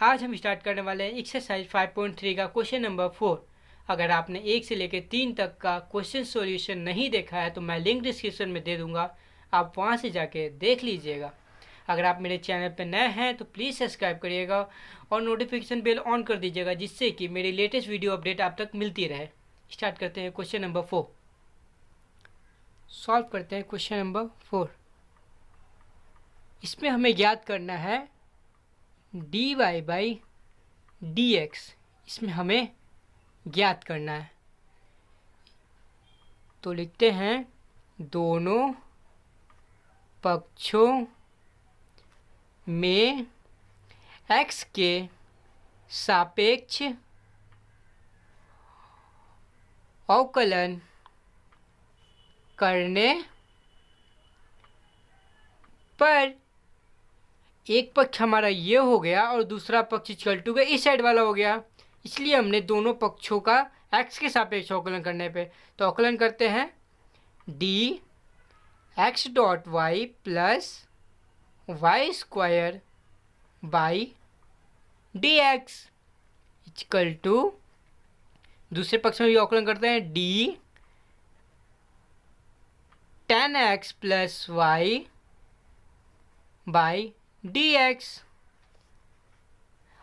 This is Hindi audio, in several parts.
आज हम स्टार्ट करने वाले हैं एक्सरसाइज 5.3 का क्वेश्चन नंबर 4। अगर आपने 1 से लेकर 3 तक का क्वेश्चन सॉल्यूशन नहीं देखा है तो मैं लिंक डिस्क्रिप्शन में दे दूंगा, आप वहां से जाके देख लीजिएगा। अगर आप मेरे चैनल पर नए हैं तो प्लीज़ सब्सक्राइब करिएगा और नोटिफिकेशन बेल ऑन कर दीजिएगा, जिससे कि मेरी लेटेस्ट वीडियो अपडेट आप तक मिलती रहे। स्टार्ट करते हैं क्वेश्चन नंबर 4। सॉल्व करते हैं क्वेश्चन नंबर 4। इसमें हमें ज्ञात करना है dy/dx। इसमें हमें ज्ञात करना है, तो लिखते हैं दोनों पक्षों में x के सापेक्ष अवकलन करने पर एक पक्ष हमारा ये हो गया और दूसरा पक्ष इक्वल टू इस साइड वाला हो गया, इसलिए हमने दोनों पक्षों का x के सापेक्ष अवकलन करने पे तो अवकलन करते हैं d x dot y plus y square by D x equal to दूसरे पक्ष में भी अवकलन करते हैं d tan x plus y by dx।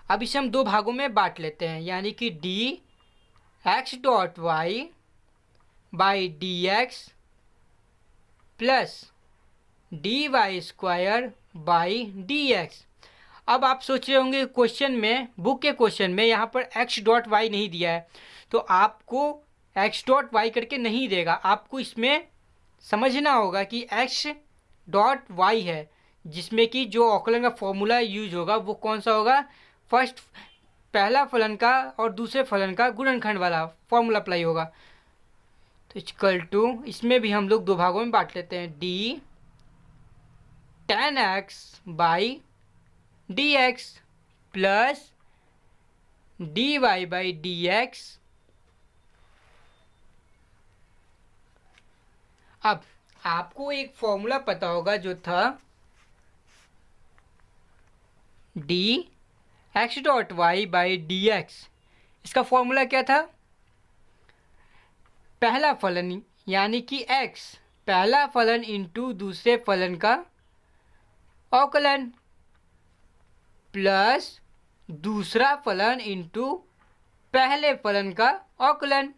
अब इसे हम दो भागों में बांट लेते हैं, यानी कि d x dot y by D x plus d y square by D x. अब आप सोच रहे होंगे क्वेश्चन में, बुक के क्वेश्चन में यहाँ पर एक्स डॉट वाई नहीं दिया है, तो आपको एक्स डॉट वाई करके नहीं देगा। आपको इसमें समझना होगा कि एक्स डॉट वाई है, जिसमें कि जो अवकलन का फॉर्मूला यूज होगा वो कौन सा होगा, फर्स्ट पहला फलन का और दूसरे फलन का गुणनखंड वाला फॉर्मूला अप्लाई होगा। तो इक्वल टू इसमें भी हम लोग दो भागों में बांट लेते हैं d tan x by D x plus d y by D x. अब आपको एक फॉर्मूला पता होगा जो था d x dot y by D x. इसका फॉर्मूला क्या था, पहला फलन यानी कि x, पहला फलन इंटू दूसरे फलन का अवकलन प्लस दूसरा फलन इंटू पहले फलन का अवकलन,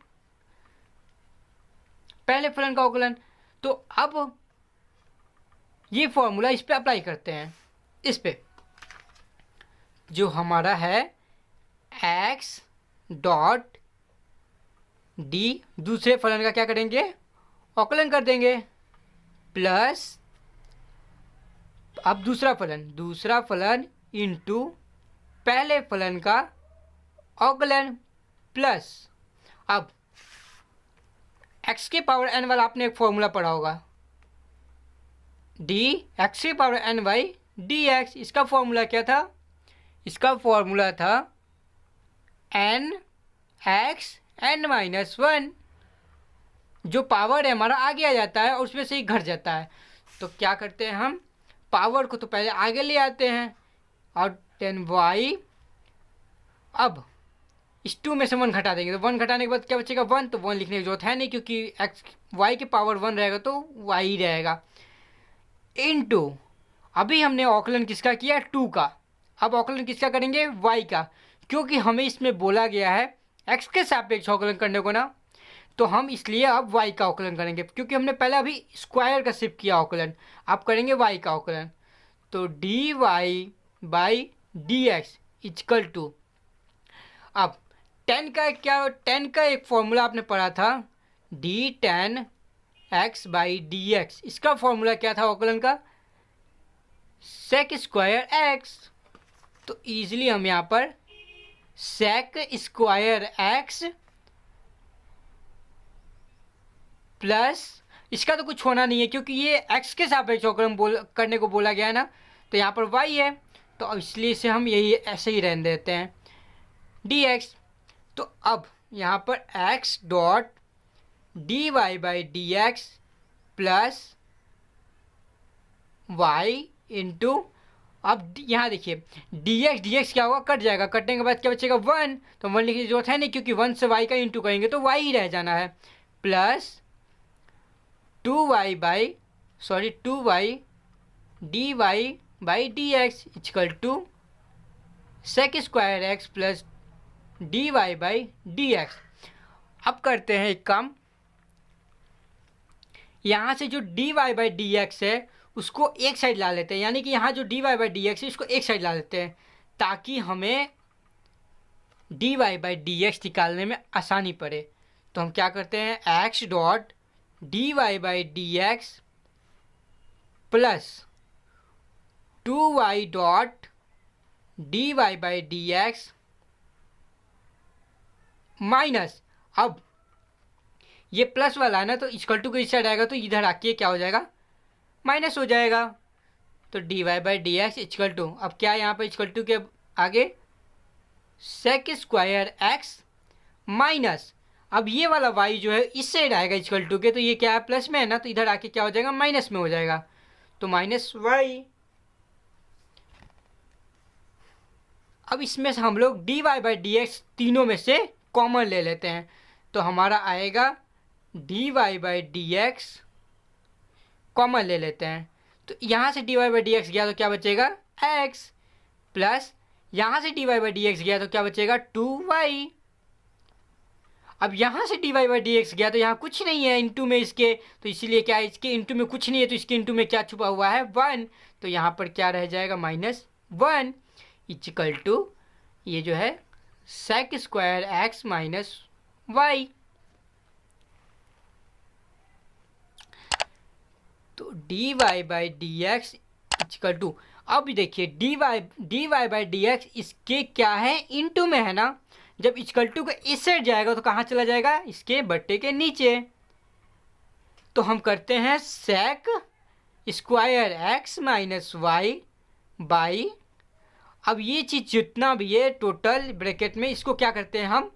पहले फलन का अवकलन। तो अब ये फॉर्मूला इस पे अप्लाई करते हैं, इस पे जो हमारा है x डॉट डी, दूसरे फलन का क्या करेंगे, अवकलन कर देंगे, प्लस अब दूसरा फलन इंटू पहले फलन का अवकलन प्लस अब x के पावर n वाला आपने एक फॉर्मूला पढ़ा होगा डी एक्स के power n by D x. इसका फॉर्मूला क्या था, इसका फॉर्मूला था n x n माइनस 1, जो पावर है हमारा आगे आ जाता है और उसमें से ही घट जाता है। तो क्या करते हैं हम, पावर को तो पहले आगे ले आते हैं और 10y, अब इस 2 में से 1 घटा देंगे, तो 1 घटाने के बाद क्या बचेगा 1, तो 1 लिखने की जरूरत है नहीं क्योंकि x y के पावर 1 रहेगा तो y ही रहेगा, इनटू अभी हमने अवकलन किसका किया 2 का, अब अवकलन किसका करेंगे y का, क्योंकि हमें इसमें बोला गया है x के सापेक्ष अवकलन करने को ना, तो हम इसलिए अब y का अवकलन करेंगे, क्योंकि हमने पहले अभी स्क्वायर का शिफ्ट किया अवकलन, अब करेंगे y का अवकलन। तो d y by D x equal to, अब tan का एक फॉर्मूला आपने पढ़ा था d tan x by D x. इसका फॉर्मूला क्या था अवकलन का, सेक स्क्वायर x। तो इजीली हम यहाँ पर सेक स्क्वायर x प्लस, इसका तो कुछ होना नहीं है क्योंकि ये x के सापेक्ष अवकलन करने को बोला गया है ना, तो यहाँ पर y है, तो इसलिए इसे हम यही ऐसे ही रहने देते हैं dx। तो अब यहाँ पर x dot d y by D x plus y into अब यहाँ देखिए dx क्या होगा, कट जाएगा, कटने के बाद क्या बचेगा 1, तो 1 लिखने की जरूरत है नहीं क्योंकि 1 से y का इंटू करेंगे तो y ही रह जाना है, plus 2y dy by dx equal to sec square x plus dy by dx। अब करते हैं एक काम, यहाँ से जो dy बाई dx है उसको एक साइड ला लेते हैं, यानी कि यहाँ जो dy बाई dx है इसको एक साइड ला लेते हैं ताकि हमें dy बाई dx निकालने में आसानी पड़े। तो हम क्या करते हैं, x dot dy by dx plus 2y dot dy by dx minus, अब ये प्लस वाला है ना तो इक्वल टू को इस साइड आएगा तो इधर आके क्या हो जाएगा, माइनस हो जाएगा। तो dy by dx equal to, अब क्या है यहाँ पर इक्वल टू के आगे सेक स्क्वायर x माइनस, अब ये वाला y जो है इस साइड आएगा इक्वल टू के, तो ये क्या है प्लस में है ना तो इधर आके क्या हो जाएगा, माइनस में हो जाएगा, तो माइनस y। अब इसमें से हम लोग dy बाई dx तीनों में से कॉमन ले लेते हैं, तो हमारा आएगा dy बाई dx कॉमन ले लेते हैं, तो यहाँ से dy बाई dx गया तो क्या बचेगा x, प्लस यहाँ से dy बाई dx गया तो क्या बचेगा 2y। अब यहाँ से dy बाई dx गया तो यहाँ कुछ नहीं है इंटू में इसके, तो इसीलिए क्या है, इसके इंटू में कुछ नहीं है तो इसके इंटू में क्या छुपा हुआ है 1, तो यहाँ पर क्या रह जाएगा -1 इक्वल टू ये जो है sec square x minus y। तो dy by dx equal to, अब देखिए dy बाई dx इसके क्या है, इनटू में है ना, जब इक्वल टू का इस साइड जाएगा तो कहाँ चला जाएगा, इसके बट्टे के नीचे। तो हम करते हैं sec square x minus y by, अब ये चीज़ जितना भी है टोटल ब्रैकेट में इसको क्या करते हैं हम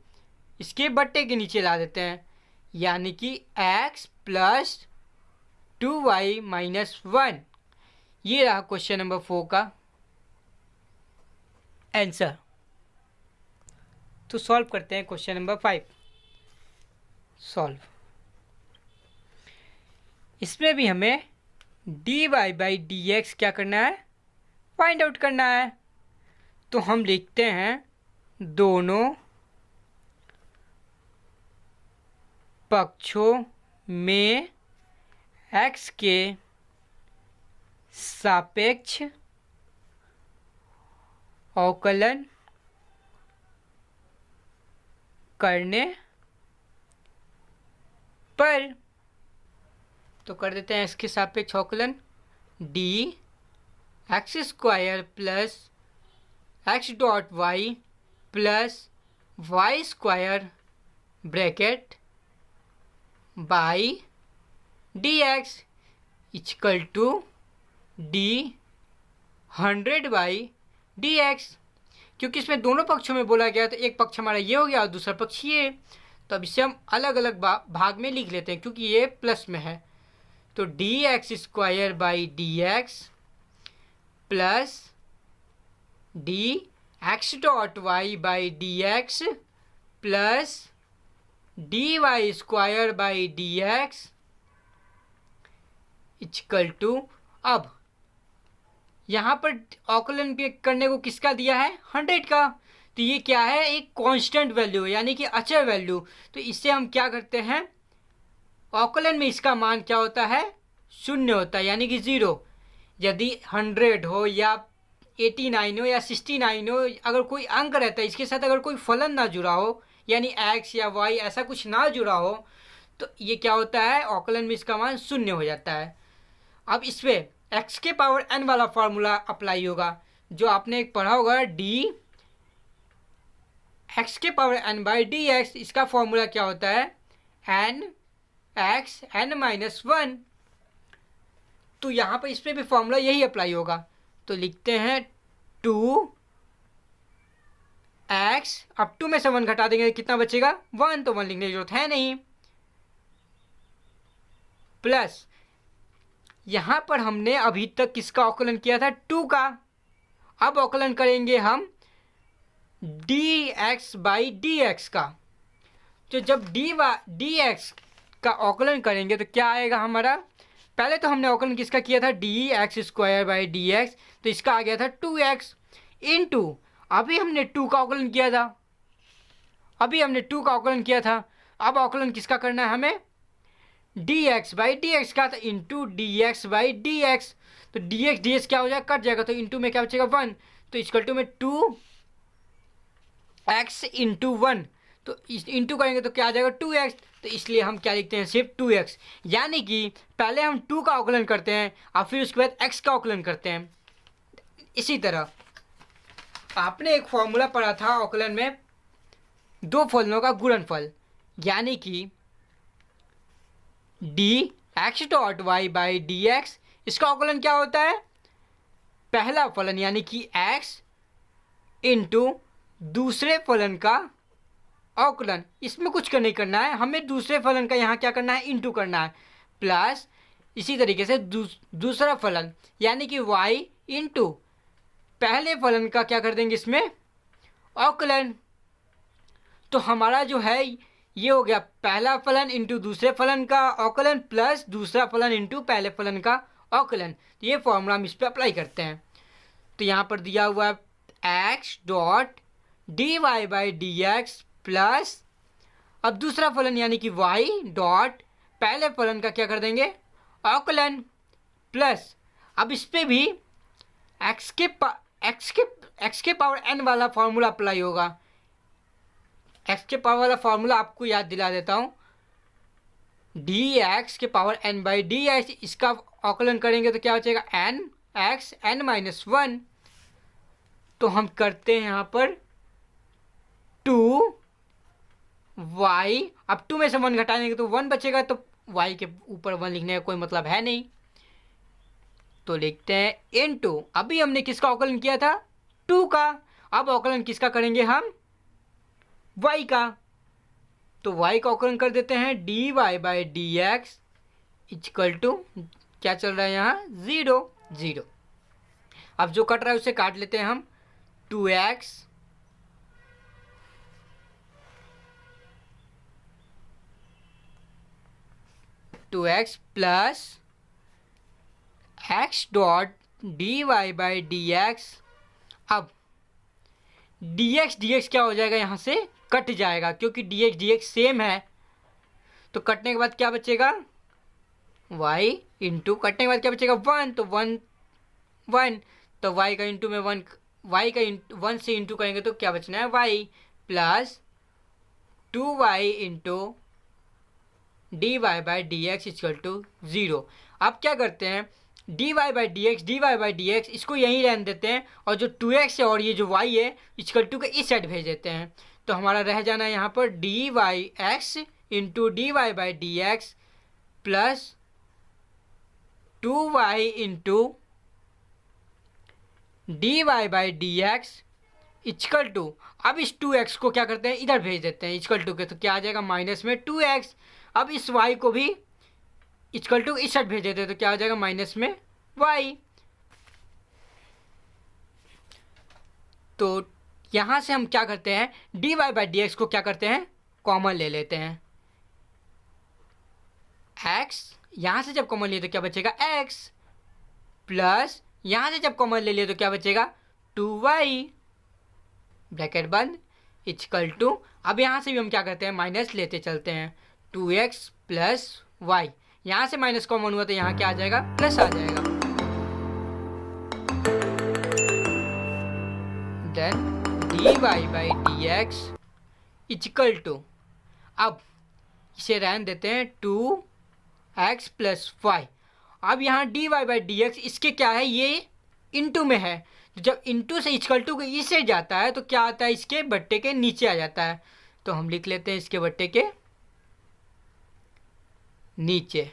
इसके बट्टे के नीचे ला देते हैं, यानी कि x प्लस 2y माइनस 1। ये रहा क्वेश्चन नंबर 4 का आंसर। तो सॉल्व करते हैं क्वेश्चन नंबर 5। सॉल्व, इसमें भी हमें dy बाई dx क्या करना है, फाइंड आउट करना है। तो हम लिखते हैं दोनों पक्षों में x के सापेक्ष अवकलन करने पर, तो कर देते हैं इसके सापेक्ष अवकलन D x square plus x dot y plus y square bracket by D x equal to d 100 by D x. क्योंकि इसमें दोनों पक्षों में बोला गया तो एक पक्ष हमारा ये हो गया और दूसरा पक्ष ये, तो अब इसे हम अलग अलग भाग में लिख लेते हैं क्योंकि ये प्लस में है। तो d x square by D x plus d x dot y by D x plus d y square by D x equal to, अब यहाँ पर अवकलन करने को किसका दिया है 100 का, तो ये क्या है एक कांस्टेंट वैल्यू यानी कि अचर वैल्यू। तो इससे हम क्या करते हैं, अवकलन में इसका मान क्या होता है 0 होता है यानी कि 0। यदि 100 हो या 89 हो या 69 हो, अगर कोई अंक रहता है इसके साथ अगर कोई फलन ना जुड़ा हो यानी x या y ऐसा कुछ ना जुड़ा हो तो ये क्या होता है अवकलन में इसका मान 0 हो जाता है। अब इस पर x के पावर n वाला फार्मूला अप्लाई होगा जो आपने एक पढ़ा होगा डी x के power n by D x, इसका फॉर्मूला क्या होता है n x n माइनस 1। तो यहाँ पर इस पर भी फॉर्मूला यही अप्लाई होगा, तो लिखते हैं 2x, अब 2 में से 1 घटा देंगे कितना बचेगा 1, तो 1 लिखने की जरूरत है नहीं, प्लस यहाँ पर हमने अभी तक किसका अवकलन किया था 2 का, अब अवकलन करेंगे हम dx बाई dx का। तो जब dx का अवकलन करेंगे तो क्या आएगा हमारा, पहले तो हमने अवकलन किसका किया था, dx स्क्वायर बाई dx, तो इसका आ गया था 2x इंटू, अभी हमने 2 का अवकलन किया था, अब अवकलन किसका करना है हमें, dx बाई dx का, तो इंटू dx बाई dx, तो dx क्या हो जाएगा, कट जाएगा, तो इंटू में क्या बचेगा 1, तो इक्वल टू में 2x इंटू 1, तो इंटू करेंगे तो क्या आ जाएगा 2x, तो इसलिए हम क्या लिखते हैं, सिर्फ 2x, यानी कि पहले हम 2 का अवकलन करते हैं और फिर उसके बाद x का अवकलन करते हैं। इसी तरह आपने एक फॉर्मूला पढ़ा था अवकलन में, दो फलनों का गुणनफल, यानी कि dx dot y by D x, इसका अवकलन क्या होता है, पहला फलन यानी कि x इंटू दूसरे फलन का अवकलन, इसमें कुछ नहीं करना है, हमें दूसरे फलन का यहाँ क्या करना है, इंटू करना है, प्लस इसी तरीके से दूसरा फलन यानी कि y इंटू पहले फलन का क्या कर देंगे इसमें अवकलन। तो हमारा जो है ये हो गया पहला फलन इंटू दूसरे फलन का अवकलन प्लस दूसरा फलन इंटू पहले फलन का अवकलन। तो ये फॉर्मूला हम इस पर अप्लाई करते हैं। तो यहाँ पर दिया हुआ है x dot d y by D x plus, अब दूसरा फलन यानी कि y डॉट पहले फलन का क्या कर देंगे अवकलन, प्लस अब इस पर भी x के पावर n वाला फॉर्मूला अप्लाई होगा। x के पावर वाला फॉर्मूला आपको याद दिला देता हूँ, dx के power n by D x, इसका अवकलन करेंगे तो क्या बचेगा n x n माइनस 1। तो हम करते हैं यहाँ पर 2y, अब 2 में से 1 घटाएंगे तो 1 बचेगा, तो y के ऊपर 1 लिखने का कोई मतलब है नहीं, तो लिखते हैं इनटू, अभी हमने किसका अवकलन किया था 2 का, अब अवकलन किसका करेंगे हम y का, तो y का अवकलन कर देते हैं dy by D x equal to क्या चल रहा है यहाँ 0 0। अब जो कट रहा है उसे काट लेते हैं हम, 2x plus x dot d y by D x. अब dx क्या हो जाएगा, यहाँ से कट जाएगा क्योंकि dx सेम है, तो कटने के बाद क्या बचेगा y इंटू, कटने के बाद क्या बचेगा 1, तो 1 तो y का इंटू में 1, y का 1 से इंटू करेंगे तो क्या बचना है y plus 2y into d y by D x equal to 0। अब क्या करते हैं dy बाई डी एक्स इसको यहीं रहने देते हैं, और जो 2x है और ये जो y है इक्वल टू के इस साइड भेज देते हैं, तो हमारा रह जाना है यहाँ पर d y x into d y by D x plus 2y into d y by D x equal to, अब इस 2x को क्या करते हैं इधर भेज देते हैं इक्वल टू के, तो क्या आ जाएगा माइनस में 2x। अब इस y को भी इक्वल टू इस साइड भेज देते हैं तो क्या हो जाएगा माइनस में y। तो यहाँ से हम क्या करते हैं d y by D x को क्या करते हैं कॉमन ले लेते हैं, x यहाँ से जब कॉमन लिए तो क्या बचेगा x प्लस यहाँ से जब कॉमन ले लिए तो क्या बचेगा 2y ब्रैकेट बंद इक्वल टू, अब यहाँ से भी हम क्या करते हैं माइनस लेते चलते हैं 2x प्लस y, यहाँ से माइनस कॉमन हुआ तो यहाँ क्या आ जाएगा प्लस आ जाएगा, then dy by D x equal to, अब इसे रहने देते हैं 2x प्लस y। अब यहाँ dy बाई डी एक्स इसके क्या है ये इंटू में है, तो जब इंटू से इक्वल टू के इससे जाता है तो क्या आता है इसके बट्टे के नीचे आ जाता है, तो हम लिख लेते हैं इसके बट्टे के नीचे।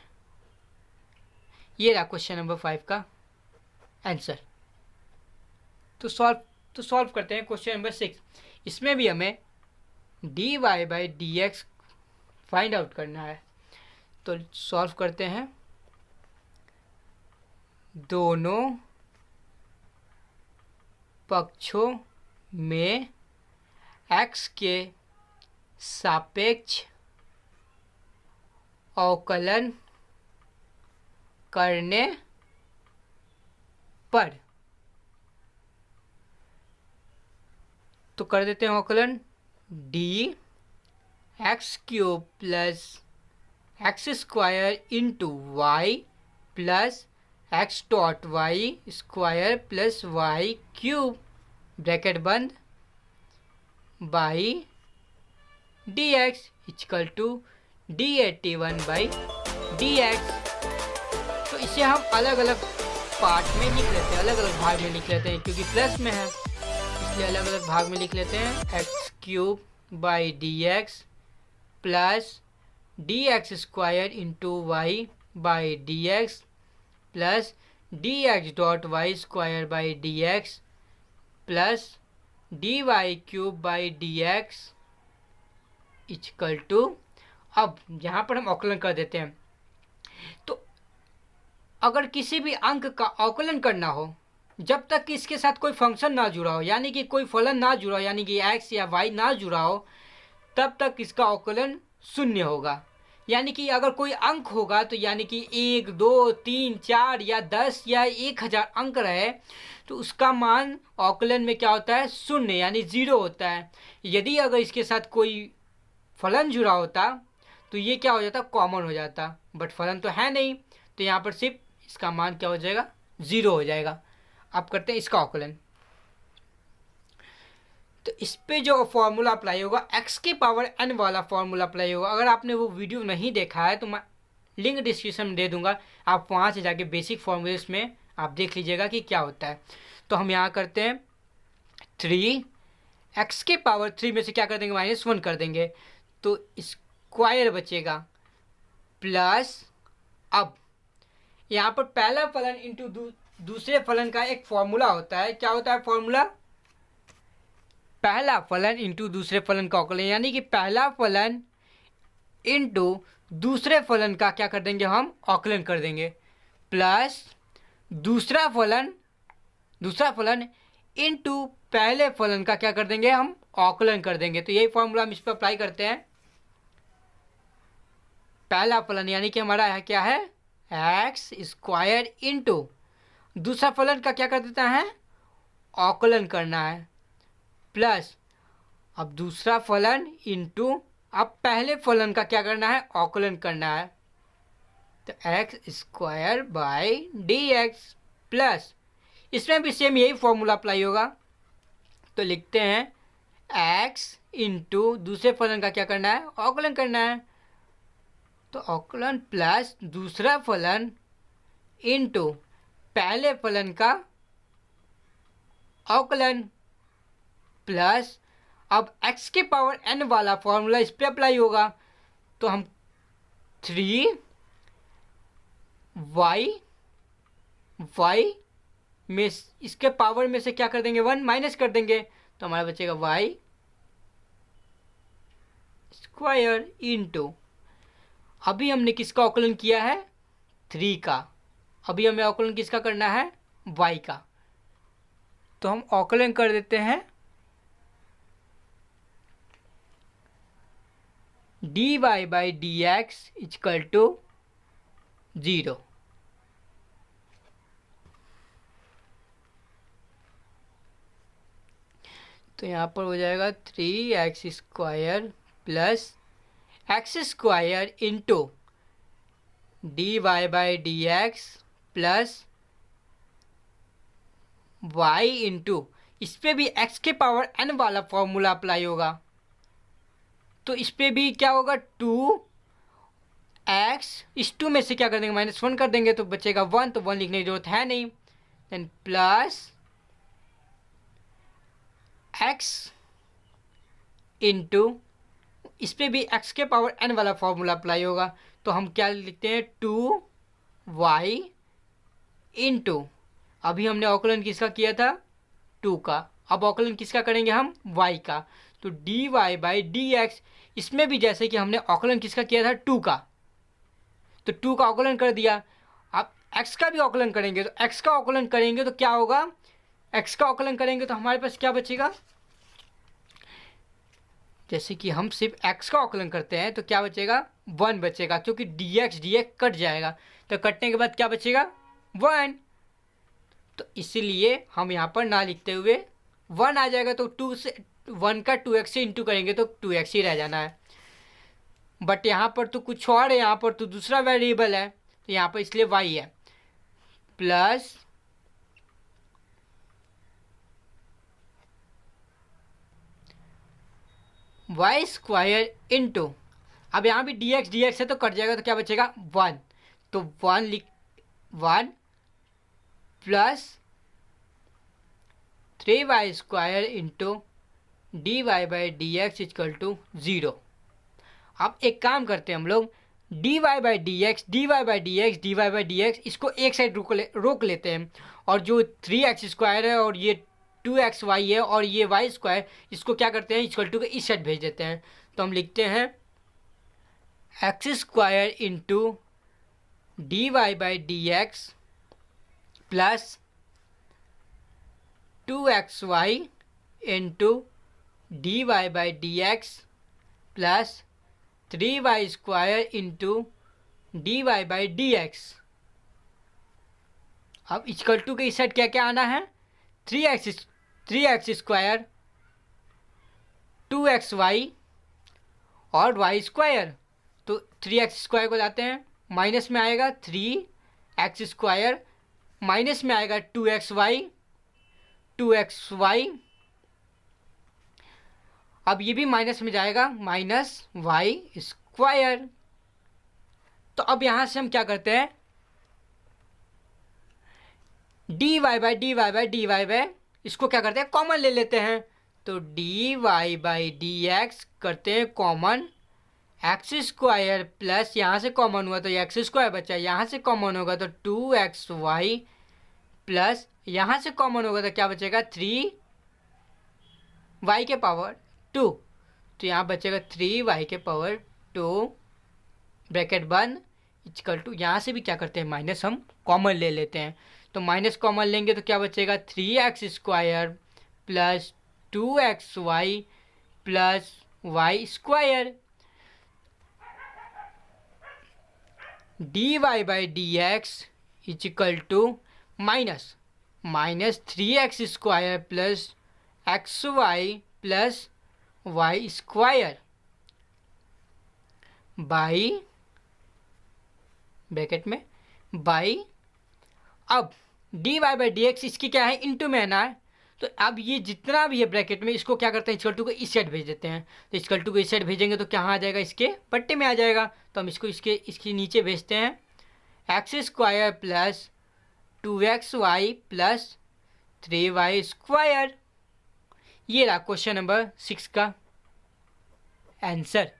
ये रहा क्वेश्चन नंबर 5 का आंसर। तो सॉल्व करते हैं क्वेश्चन नंबर 6। इसमें भी हमें dy by D x find out करना है, तो सॉल्व करते हैं। दोनों पक्षों में x के सापेक्ष अवकलन करने पर, तो कर देते हैं अवकलन D X cube plus X square into Y plus x dot Y square plus Y cube bracket बंद by D x equal to d81/dx। तो इसे हम अलग अलग पार्ट में लिख लेते हैं, अलग अलग भाग में लिख लेते हैं, क्योंकि प्लस में है इसलिए अलग अलग भाग में लिख लेते हैं। X cube by D x plus d x square into y by D x plus d x dot Y square by D x plus d y cube by D x equal to, अब यहाँ पर हम अवकलन कर देते हैं। तो अगर किसी भी अंक का अवकलन करना हो, जब तक कि इसके साथ कोई फंक्शन ना जुड़ा हो, यानी कि कोई फलन ना जुड़ा हो, यानी कि x या y ना जुड़ा हो, तब तक इसका अवकलन शून्य होगा। यानी कि अगर कोई अंक होगा तो यानी कि 1, 2, 3, 4 या 10 या 1000 अंक रहे तो उसका मान अवकलन में क्या होता है, शून्य यानी 0 होता है। यदि अगर इसके साथ कोई फलन जुड़ा होता तो ये क्या हो जाता, कॉमन हो जाता, बट फलन तो है नहीं, तो यहाँ पर सिर्फ इसका मान क्या हो जाएगा, 0 हो जाएगा। अब करते हैं इसका अवकलन। तो इस पे जो फॉर्मूला अप्लाई होगा x के पावर n वाला फॉर्मूला अप्लाई होगा। अगर आपने वो वीडियो नहीं देखा है तो मैं लिंक डिस्क्रिप्शन में दे दूंगा, आप वहाँ से जाके बेसिक फॉर्मूलेस में आप देख लीजिएगा कि क्या होता है। तो हम यहाँ करते हैं 3, x के पावर 3 में से क्या कर देंगे, -1 कर देंगे, तो स्क्वायर बचेगा प्लस, अब यहाँ पर पहला फलन इंटू दूसरे फलन का एक फॉर्मूला होता है। क्या होता है फॉर्मूला, पहला फलन इंटू दूसरे फलन का अवकलन, यानी कि पहला फलन इंटू दूसरे फलन का क्या कर देंगे, हम अवकलन कर देंगे, प्लस दूसरा फलन इंटू पहले फलन का क्या कर देंगे, हम अवकलन कर देंगे। तो यही फॉर्मूला हम इस पर अप्लाई करते हैं। पहला फलन यानी कि हमारा है क्या है, एक्स स्क्वायर इंटू दूसरा फलन का क्या कर देता है, अवकलन करना है, प्लस अब दूसरा फलन इंटू अब पहले फलन का क्या करना है, अवकलन करना है, तो x square by D x plus, इसमें भी सेम यही फॉर्मूला अप्लाई होगा। तो लिखते हैं एक्स इंटू दूसरे फलन का क्या करना है, अवकलन करना है, तो अवकलन प्लस दूसरा फलन इंटू पहले फलन का अवकलन प्लस अब x के पावर n वाला फॉर्मूला इस पे अप्लाई होगा। तो हम 3y में इसके पावर में से क्या कर देंगे, 1 माइनस कर देंगे, तो हमारा बचेगा y स्क्वायर इंटू, अभी हमने किसका अवकलन किया है, 3 का, अभी हमें अवकलन किसका करना है, y का, तो हम अवकलन कर देते हैं dy/dx इक्वल टू 0। तो यहाँ पर हो जाएगा 3x square plus X square into dy/dx plus y into, इस पर भी x के पावर n वाला फॉर्मूला अप्लाई होगा, तो इस पर भी क्या होगा, 2x, इस 2 में से क्या कर देंगे, -1 कर देंगे, तो बचेगा 1, तो 1 लिखने की जरूरत है नहीं, देन प्लस x इंटू, इस पर भी x के पावर n वाला फॉर्मूला अप्लाई होगा, तो हम क्या लिखते हैं, 2y इंटू, अभी हमने अवकलन किसका किया था, 2 का, अब अवकलन किसका करेंगे हम, y का, तो dy/dx, इसमें भी जैसे कि हमने अवकलन किसका किया था, 2 का, तो 2 का अवकलन कर दिया, अब x का भी अवकलन करेंगे, तो x का अवकलन करेंगे तो क्या होगा, एक्स का अवकलन करेंगे तो हमारे पास क्या बचेगा, जैसे कि हम सिर्फ एक्स का अवकलन करते हैं तो क्या बचेगा, 1 बचेगा, क्योंकि dx कट जाएगा, तो कटने के बाद क्या बचेगा, 1। तो इसीलिए हम यहाँ पर ना लिखते हुए 1 आ जाएगा, तो 2 से 1 का 2x से इंटू करेंगे तो 2x ही रह जाना है। बट यहाँ पर तो कुछ और है, यहाँ पर तो दूसरा वेरिएबल है, तो यहाँ पर इसलिए y है, प्लस वाई स्क्वायर इंटू, अब यहाँ भी dx है तो कट जाएगा, तो क्या बचेगा, 1। तो 1 plus 3y square into dy by D x equal to 0। अब एक काम करते हैं हम लोग, dy बाई डी एक्स इसको एक साइड रोक लेते हैं, और जो 3x स्क्वायर है और ये 2xy है और ये y स्क्वायर, इसको क्या करते हैं, इक्वल टू के इस साइड भेज देते हैं। तो हम लिखते हैं x square into dy by D x plus 2xy into dy by D x plus 3y square into dy by D x. अब इक्वल टू के इस साइड क्या क्या आना है, 3x स्क्वायर 2xy और y स्क्वायर, तो 3x स्क्वायर को लाते हैं, माइनस में आएगा 3x स्क्वायर, माइनस में आएगा 2xy, अब ये भी माइनस में जाएगा, माइनस y स्क्वायर। तो अब यहाँ से हम क्या करते हैं, dy बाई इसको क्या करते हैं, कॉमन ले लेते हैं, तो dy बाई डी एक्स करते हैं कॉमन, एक्स स्क्वायर प्लस यहाँ से कॉमन हुआ तो एक्स स्क्वायर बचा, यहाँ से कॉमन होगा तो 2xy प्लस यहाँ से कॉमन होगा तो क्या बचेगा, 3y के पावर 2, तो यहाँ बचेगा 3y के पावर 2 ब्रैकेट बंद इक्वल टू, यहाँ से भी क्या करते हैं, माइनस हम कॉमन ले लेते हैं, तो माइनस कॉमन लेंगे तो क्या बचेगा, 3x square plus 2xy plus y square, dy by D x equal to minus 3x square plus xy plus y square by bracket में बाई, अब dy बाई डी एक्स इसकी क्या है, इंटू में है ना, तो अब ये जितना भी है ब्रैकेट में इसको क्या करते हैं, इक्वल टू को इस साइड भेज देते हैं, तो इक्वल टू को इस साइड भेजेंगे तो कहाँ आ जाएगा, इसके पट्टे में आ जाएगा, तो हम इसको इसके नीचे भेजते हैं, x square plus 2xy plus 3y square. ये रहा क्वेश्चन नंबर 6 का आंसर।